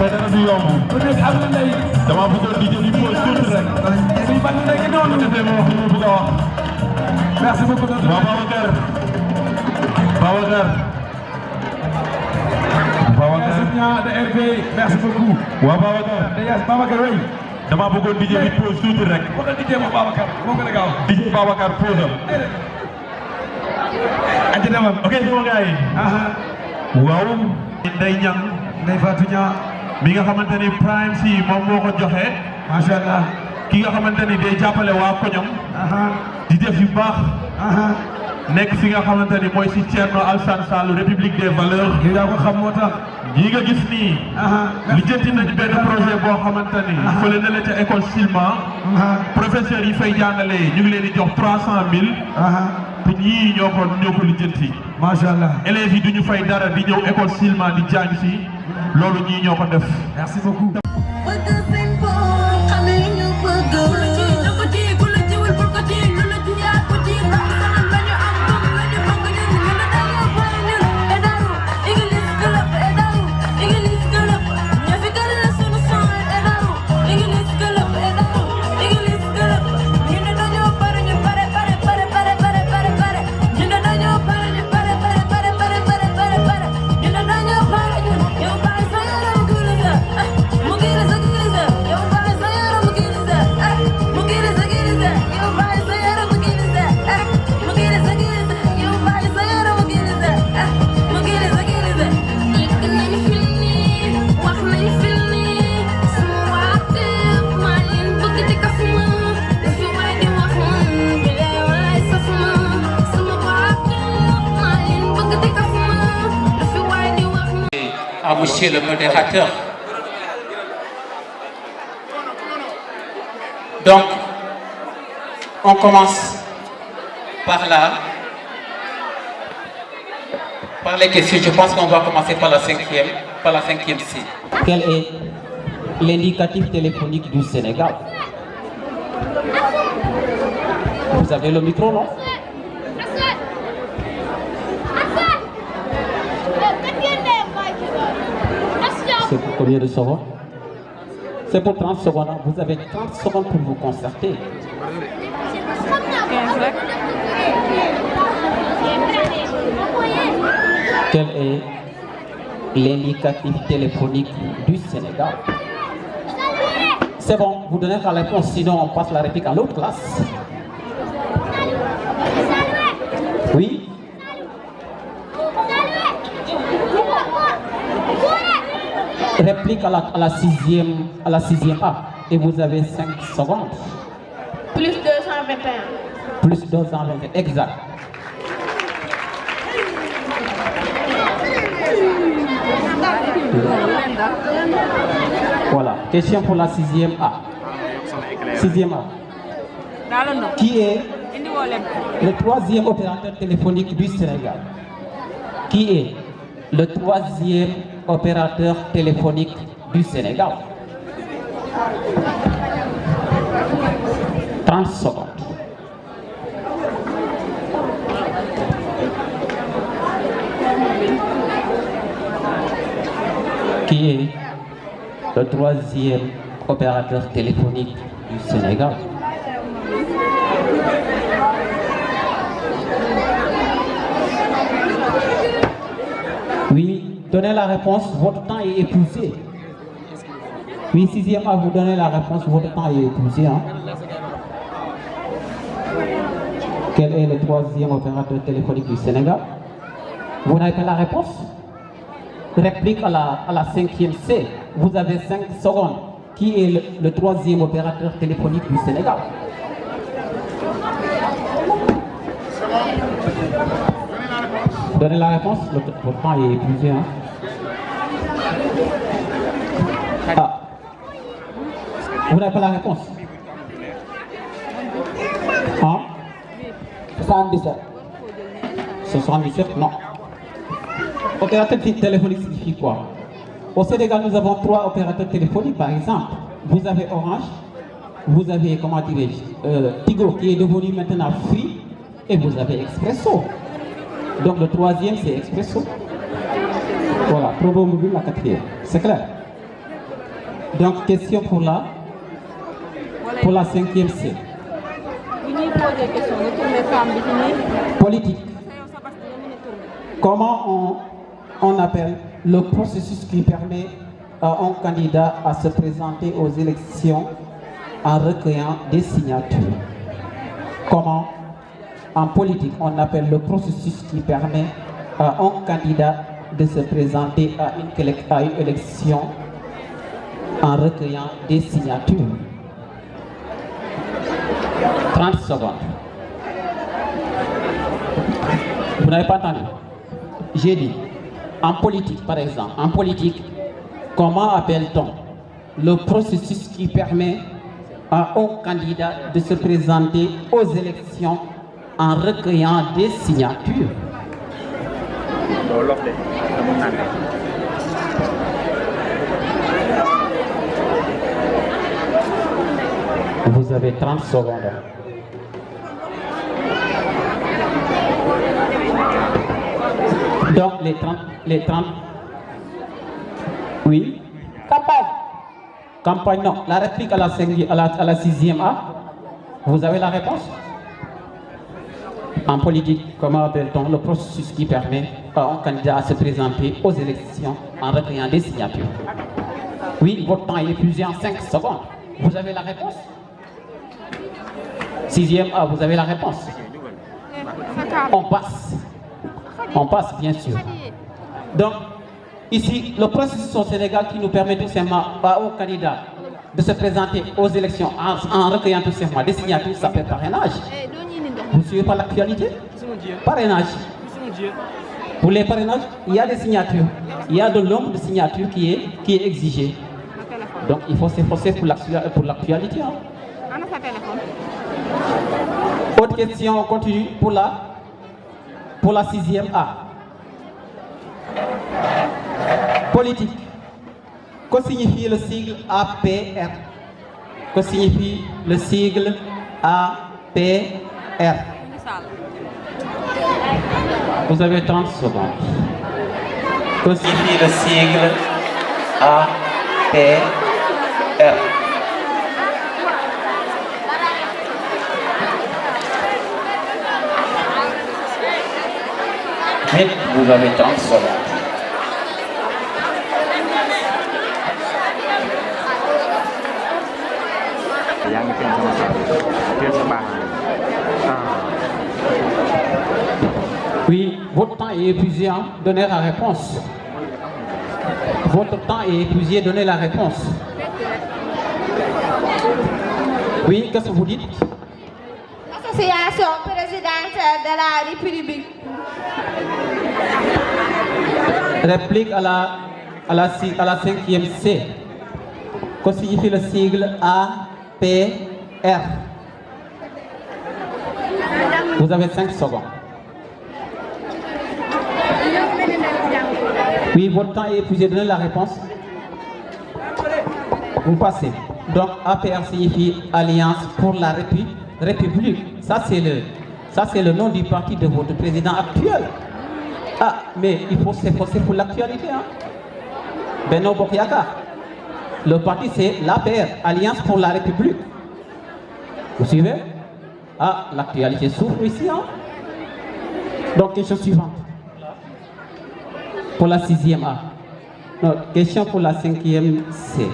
mais dana du yomb. ku nekk am na lay. dama bëggoon di jël pause tuuti rek. suñu fan nekk noonu. defee ma wax li ma bëgg a wax. merci beaucoup. waaw Babacar. Babacar. de RP merci beaucoup. waaw Babacar. Babacar oui. dama bëggoon di jël pause tuuti rek. bëgg di jéem a Babacar moo gën a gaaw. di jël Babacar pause am. ati demal. ok sama gars yi. waaw. Ndeye Niang. Ndeye Fatou Niang. mi nga xamante ni Prime si moom moo ko joxe. macha allah. ki nga xamante ni day jàppale waa koñam. di def yu baax. nekk fi nga xamante ni mooy si Thierno Alassane Sall République des Valeurs. yow yaa ko xam moo tax. ñi nga gis nii. lijjanti nañ benn projet boo xamante ni. fële na la ca école Silma. professeurs yi fay jàngale ñu ngi leen di jox 300 000. te ñii ñoo ko lijjanti. macha allah. élèves yi duñu fay dara di ñëw école Silma di jàng si. loolu ñii ñoo ko def. merci beaucoup. À monsieur le modérateur. Donc, on commence par là, par les questions. Je pense qu'on va commencer par la cinquième C. Quel est l'indicatif téléphonique du Sénégal? Vous avez le micro, non? C'est pour combien de secondes? C'est pour 30 secondes. Vous avez 30 secondes pour vous concerter. Quel est l'indicatif téléphonique du Sénégal? C'est bon, vous donnez la réponse, sinon on passe la réplique à l'autre classe. Oui? Réplique à la sixième A. Et vous avez 5 secondes. Plus 221. Plus 221, exact. Voilà, question pour la 6e A. 6e A. Qui est le 3e opérateur téléphonique du Sénégal? Qui est le 3e opérateur téléphonique du Sénégal? 30 secondes. Qui est le 3e opérateur téléphonique du Sénégal? Oui, donnez la réponse, votre temps est épuisé. Oui, 6e A, vous donnez la réponse, votre temps est épuisé. Hein? Quel est le 3e opérateur téléphonique du Sénégal? Vous n'avez pas la réponse? Réplique à la 5e C. Vous avez 5 secondes. Qui est le 3e opérateur téléphonique du Sénégal? Donnez la réponse, votre temps est épuisé. Hein? Ah. Vous n'avez pas la réponse? Hein? 77. 77, non. Opérateur téléphonique signifie quoi? Au Sénégal, nous avons 3 opérateurs téléphoniques, par exemple. Vous avez Orange, vous avez, comment dirais-je, Tigo, qui est devenu maintenant Free, et vous avez Expresso. Donc le 3e, c'est Expresso. Voilà, Provo Mobile, la 4e. C'est clair? Donc, question pour la 5e C. Politique. Comment on appelle le processus qui permet à un candidat à se présenter aux élections en recueillant des signatures? Comment, en politique, on appelle le processus qui permet à un candidat de se présenter à une élection en recueillant des signatures? 30 secondes. Vous n'avez pas entendu? J'ai dit, en politique par exemple, en politique, comment appelle-t-on le processus qui permet à un candidat de se présenter aux élections en recueillant des signatures? Vous avez 30 secondes. Donc les 30. Oui. Campagne, non. La réplique à la 6e A. Vous avez la réponse? En politique, comment appelle-t-on le processus qui permet à un candidat à se présenter aux élections en recueillant des signatures? Oui, votre temps est épuisé en 5 secondes. Vous avez la réponse? 6e A, vous avez la réponse? On passe, bien sûr. Donc, ici, le processus au Sénégal qui nous permet tout simplement aux candidats de se présenter aux élections en recueillant tout simplement des signatures, ça s'appelle parrainage. Vous ne suivez pas l'actualité? Parrainage. Pour les parrainages, il y a des signatures. Il y a de nombre de signatures qui est exigé. Donc, il faut s'efforcer pour l'actualité. Hein. Autre question, on continue pour la 6e A. Politique. Que signifie le sigle APR? Que signifie le sigle APR? Vous avez 30 secondes. Que signifie le sigle APR? Vous avez 30 secondes. Oui, votre temps est épuisé, hein? Donnez la réponse. Votre temps est épuisé, donnez la réponse. Oui, qu'est-ce que vous dites? Association présidentielle de la République. Réplique à la 5e C. Que signifie le sigle APR? Vous avez 5 secondes. Oui, votre temps est épuisé. Donnez la réponse. Vous passez. Donc, APR signifie Alliance pour la République. Ça, c'est le nom du parti de votre président actuel. Ah, mais il faut s'efforcer pour l'actualité. Hein? Benno Bokk Yakaar. Le parti, c'est l'APR, Alliance pour la République. Vous suivez? Ah, l'actualité souffre ici. Hein? Donc, question suivante. Pour la 6e A. Non, question pour la 5e C.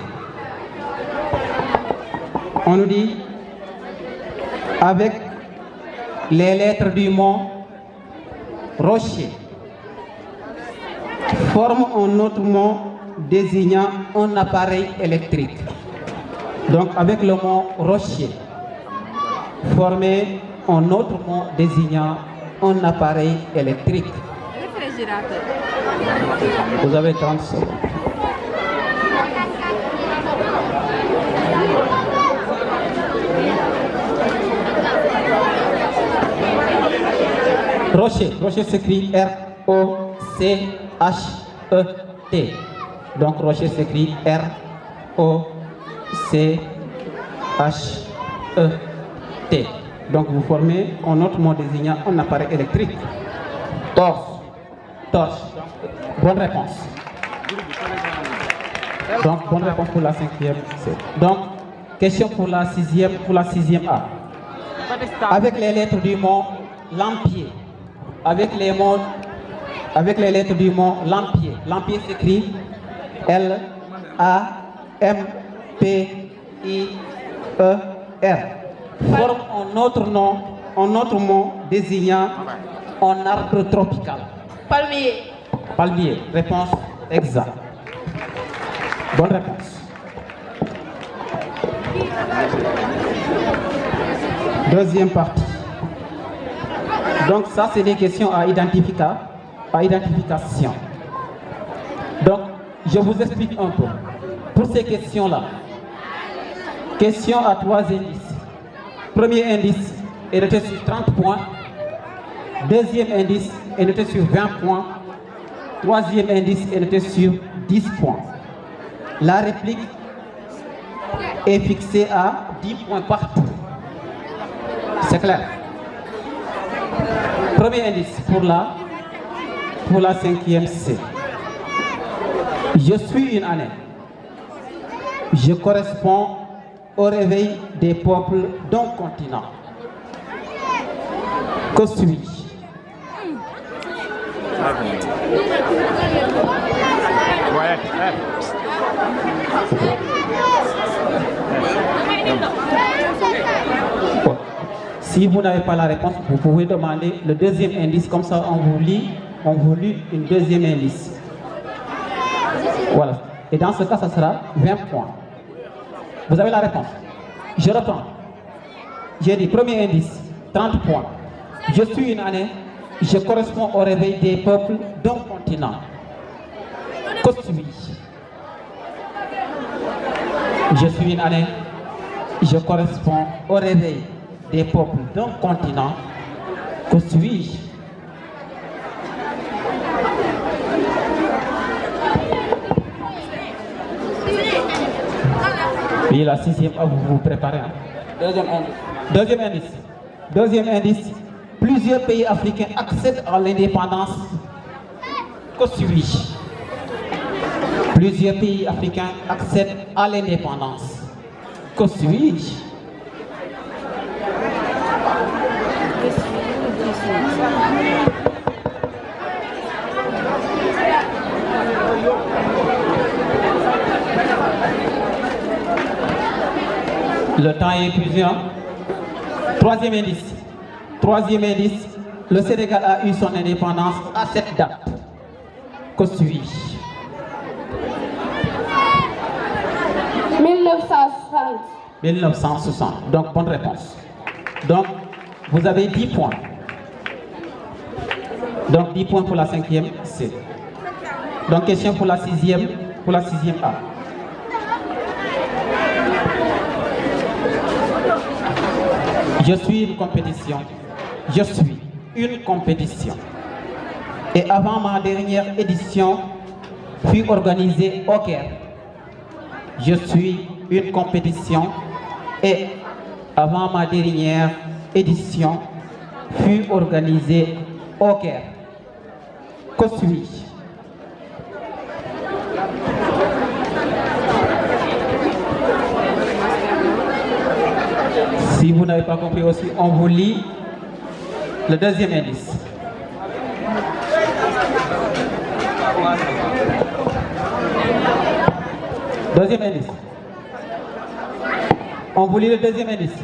On nous dit, avec les lettres du mot rocher, forme un autre mot désignant un appareil électrique. Donc, avec le mot rocher, formez un autre mot désignant un appareil électrique. Vous avez 30 secondes. Rocher, rocher s'écrit R-O-C-H-E-T. Donc rocher s'écrit R-O-C-H-E-T. Donc vous formez un autre mot désignant un appareil électrique. Torche. Torche. Bonne réponse. Donc, bonne réponse pour la 5e C. Donc, question pour la 6e A. Avec les lettres du mot Lampier, avec les lettres du mot Lampier, Lampier s'écrit L-A-M-P-I-E-R, forme un autre mot désignant un arbre tropical. Palmier. Palmier, réponse exacte. Bonne réponse. Deuxième partie. Donc ça, c'est des questions à identification. Donc, je vous explique un peu. Pour ces questions-là, question à 3 indices. Premier indice est noté sur 30 points. Deuxième indice est noté sur 20 points. Troisième indice est noté sur 10 points. La réplique est fixée à 10 points partout. C'est clair. Premier indice pour la 5e C. Je suis une année. Je corresponds au réveil des peuples d'un continent. Que suis-je? Si vous n'avez pas la réponse, vous pouvez demander le deuxième indice, comme ça on vous lit une deuxième indice. Voilà. Et dans ce cas, ça sera 20 points. Vous avez la réponse. Je reprends. J'ai dit premier indice, 30 points. Je suis une année, je corresponds au réveil des peuples d'un continent. Que suis-je? Je suis une année, je corresponds au réveil des peuples d'un continent. Que suis-je? Oui, la 6e, vous vous préparez. Hein? Deuxième indice. Plusieurs pays africains accèdent à l'indépendance. Que suis-je? Plusieurs pays africains accèdent à l'indépendance. Que suis-je? Le temps est épuisé. Troisième indice, le Sénégal a eu son indépendance à cette date. Que suis-je? 1960. 1960. Donc, bonne réponse. Donc, vous avez 10 points. Donc, 10 points pour la 5e C. Donc, question pour la 6e A. Je suis une compétition. Et avant ma dernière édition fut organisée au Caire. Je suis une compétition. Et avant ma dernière édition fut organisée au Caire. Que suis-je? Si vous n'avez pas compris aussi, on vous lit le deuxième indice. Deuxième indice. On vous lit le deuxième indice.